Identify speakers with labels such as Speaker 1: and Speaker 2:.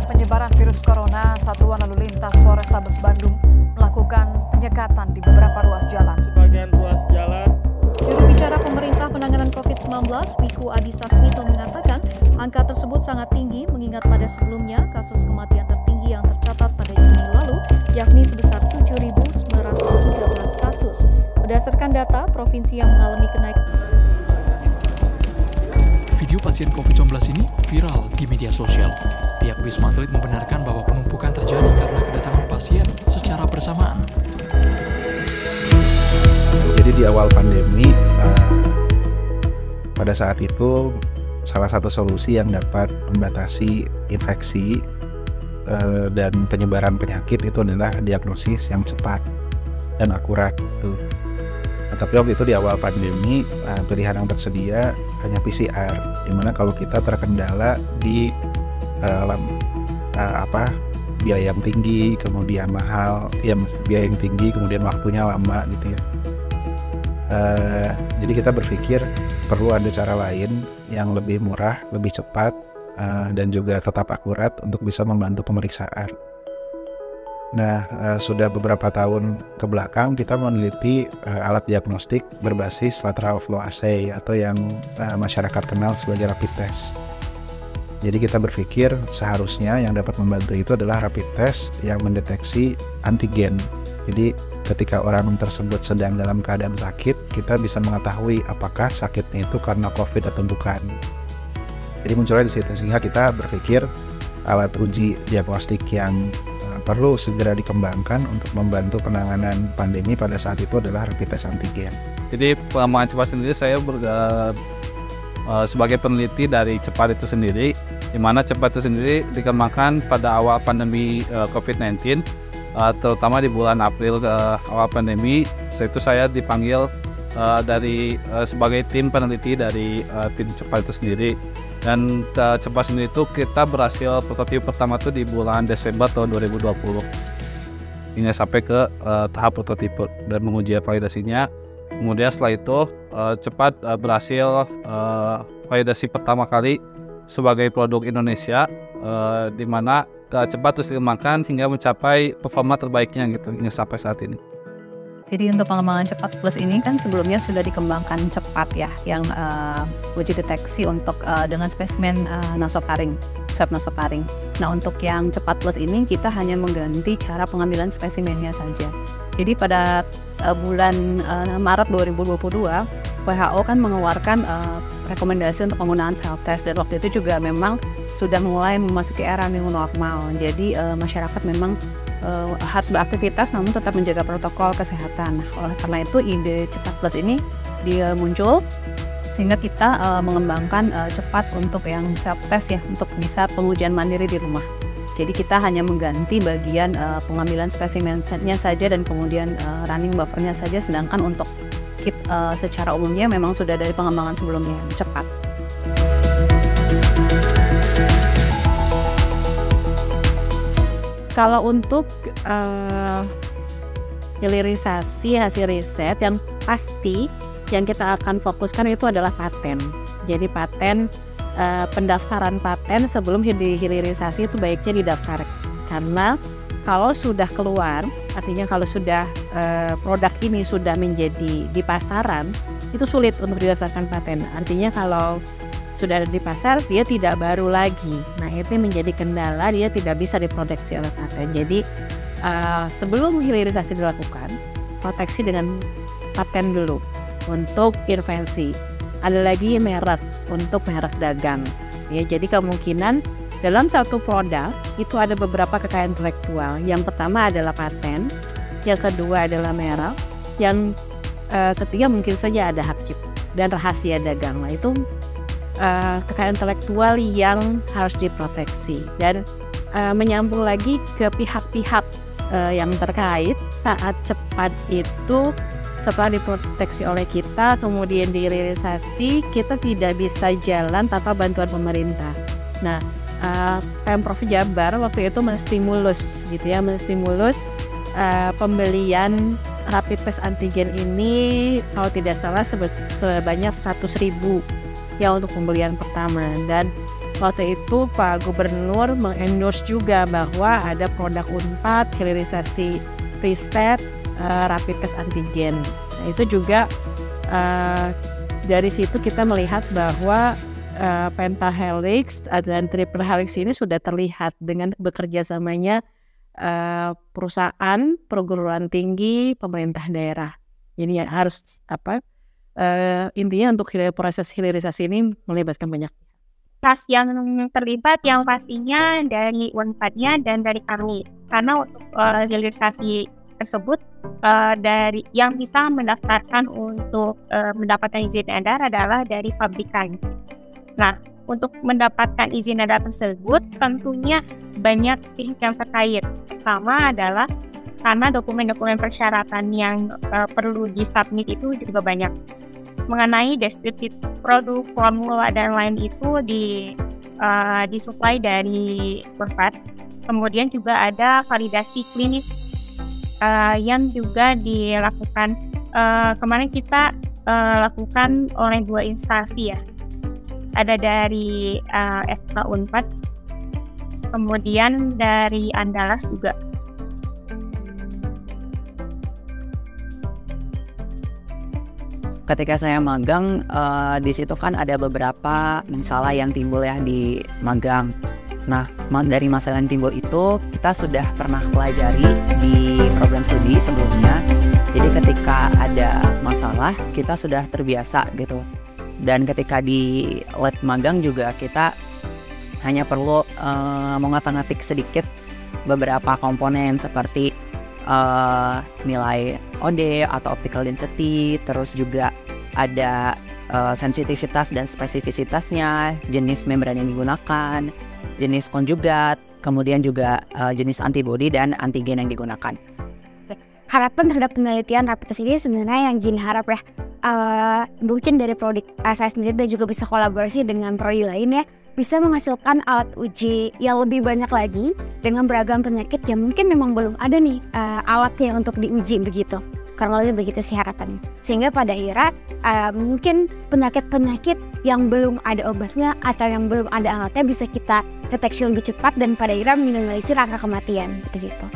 Speaker 1: penyebaran virus corona, Satuan Lalu Lintas Polrestabes Bandung melakukan penyekatan di beberapa ruas jalan.
Speaker 2: Sebagian ruas jalan.
Speaker 3: Juru bicara pemerintah penanganan COVID-19, Wiku Adhisa Smito mengatakan angka tersebut sangat tinggi mengingat pada sebelumnya kasus kematian tertinggi yang tercatat pada Juni lalu yakni sebesar 7.913 kasus. Berdasarkan data, provinsi yang mengalami kenaikan.
Speaker 4: Video pasien COVID-19 ini viral di media sosial. Pihak Wisma Atlet membenarkan bahwa penumpukan terjadi karena kedatangan pasien secara bersamaan.
Speaker 5: Jadi di awal pandemi, pada saat itu salah satu solusi yang dapat membatasi infeksi dan penyebaran penyakit itu adalah diagnosis yang cepat dan akurat. Tapi waktu itu di awal pandemi pilihan yang tersedia hanya PCR, dimana kalau kita terkendala di biaya yang tinggi, kemudian mahal, ya biaya yang tinggi, kemudian waktunya lama gitu ya. Jadi kita berpikir perlu ada cara lain yang lebih murah, lebih cepat, dan juga tetap akurat untuk bisa membantu pemeriksaan. Nah, sudah beberapa tahun ke belakang kita meneliti alat diagnostik berbasis lateral flow assay atau yang masyarakat kenal sebagai rapid test. Jadi kita berpikir seharusnya yang dapat membantu itu adalah rapid test yang mendeteksi antigen. Jadi ketika orang tersebut sedang dalam keadaan sakit, kita bisa mengetahui apakah sakitnya itu karena COVID atau bukan. Jadi munculnya di situ, sehingga kita berpikir alat uji diagnostik yang perlu segera dikembangkan untuk membantu penanganan pandemi pada saat itu adalah rapid test antigen.
Speaker 2: Jadi pengembangan cepat sendiri saya sebagai peneliti dari cepat itu sendiri, di mana cepat itu sendiri dikembangkan pada awal pandemi COVID-19, terutama di bulan April awal pandemi. Itu saya dipanggil sebagai tim peneliti dari tim cepat itu sendiri. Dan cepat sendiri itu kita berhasil prototipe pertama itu di bulan Desember tahun 2020 hingga sampai ke tahap prototipe dan menguji validasinya. Kemudian setelah itu cepat berhasil validasi pertama kali sebagai produk Indonesia, di mana cepat terus dikembangkan hingga mencapai performa terbaiknya gitu hingga sampai saat ini.
Speaker 6: Jadi untuk pengembangan cepat plus ini kan sebelumnya sudah dikembangkan cepat ya, yang uji deteksi untuk dengan spesimen nasofaring, swab nasofaring. Nah untuk yang cepat plus ini kita hanya mengganti cara pengambilan spesimennya saja. Jadi pada bulan Maret 2022 WHO kan mengeluarkan rekomendasi untuk penggunaan self test, dan waktu itu juga memang sudah mulai memasuki era new normal. Jadi masyarakat memang harus beraktivitas namun tetap menjaga protokol kesehatan. Oleh karena itu ide cepat plus ini dia muncul sehingga kita mengembangkan cepat untuk yang self test ya, untuk bisa pengujian mandiri di rumah. Jadi kita hanya mengganti bagian pengambilan spesimennya saja dan kemudian running buffernya saja, sedangkan untuk kit secara umumnya memang sudah dari pengembangan sebelumnya cepat.
Speaker 7: Kalau untuk hilirisasi hasil riset yang pasti yang kita akan fokuskan itu adalah paten. Jadi paten, pendaftaran paten sebelum hilirisasi itu baiknya didaftarkan. Karena kalau sudah keluar, artinya kalau sudah produk ini sudah menjadi di pasaran, itu sulit untuk didaftarkan paten. Artinya kalau sudah ada di pasar, dia tidak baru lagi. Nah, itu menjadi kendala, dia tidak bisa diproteksi oleh paten. Jadi, sebelum hilirisasi dilakukan, proteksi dengan paten dulu untuk intervensi. Ada lagi merek untuk merek dagang. Ya, jadi kemungkinan dalam satu produk itu ada beberapa kekayaan intelektual. Yang pertama adalah paten, yang kedua adalah merek, yang ketiga mungkin saja ada hak cipta dan rahasia dagang. Nah, itu kekayaan intelektual yang harus diproteksi. Dan menyambung lagi ke pihak-pihak yang terkait, saat cepat itu setelah diproteksi oleh kita kemudian dihilirisasi, kita tidak bisa jalan tanpa bantuan pemerintah. Nah, Pemprov Jabar waktu itu menstimulus gitu ya, menstimulus pembelian rapid test antigen ini kalau tidak salah sebanyak 100.000 ya untuk pembelian pertama. Dan waktu itu Pak Gubernur mengendorse juga bahwa ada produk Unpad, hilirisasi riset, rapid test antigen. Nah, itu juga dari situ kita melihat bahwa pentahelix dan triple helix ini sudah terlihat dengan bekerja samanya perusahaan, perguruan tinggi, pemerintah daerah. Ini harus intinya untuk proses hilirisasi ini melibatkan banyak
Speaker 8: tas yang terlibat yang pastinya dari Unpadnya dan dari kami, karena untuk hilirisasi tersebut dari yang bisa mendaftarkan untuk mendapatkan izin edar adalah dari pabrikan. Nah, untuk mendapatkan izin edar tersebut tentunya banyak pihak yang terkait. Pertama adalah karena dokumen-dokumen persyaratan yang perlu di-submit itu juga banyak. Mengenai deskripsi produk, formula, dan lain itu disuplai dari Unpad. Kemudian juga ada validasi klinis yang juga dilakukan. Kemarin kita lakukan oleh 2 instansi ya. Ada dari FK Unpad, kemudian dari Andalas juga.
Speaker 9: Ketika saya magang, di situ kan ada beberapa masalah yang timbul ya di magang. Nah, dari masalah yang timbul itu kita sudah pernah pelajari di program studi sebelumnya. Jadi ketika ada masalah, kita sudah terbiasa gitu. Dan ketika di lab magang juga kita hanya perlu mengotak-atik sedikit beberapa komponen seperti nilai OD atau optical density, terus juga ada sensitivitas dan spesifisitasnya, jenis membran yang digunakan, jenis konjugat, kemudian juga jenis antibodi dan antigen yang digunakan.
Speaker 10: Harapan terhadap penelitian rapid test ini sebenarnya yang Gin harap ya, mungkin dari prodi saya sendiri dan juga bisa kolaborasi dengan prodi lain ya, bisa menghasilkan alat uji yang lebih banyak lagi dengan beragam penyakit yang mungkin memang belum ada nih alatnya untuk diuji begitu. Karena lebih begitu sih harapannya. Sehingga pada akhirnya mungkin penyakit-penyakit yang belum ada obatnya atau yang belum ada alatnya bisa kita deteksi lebih cepat dan pada akhirnya minimalisir angka kematian gitu.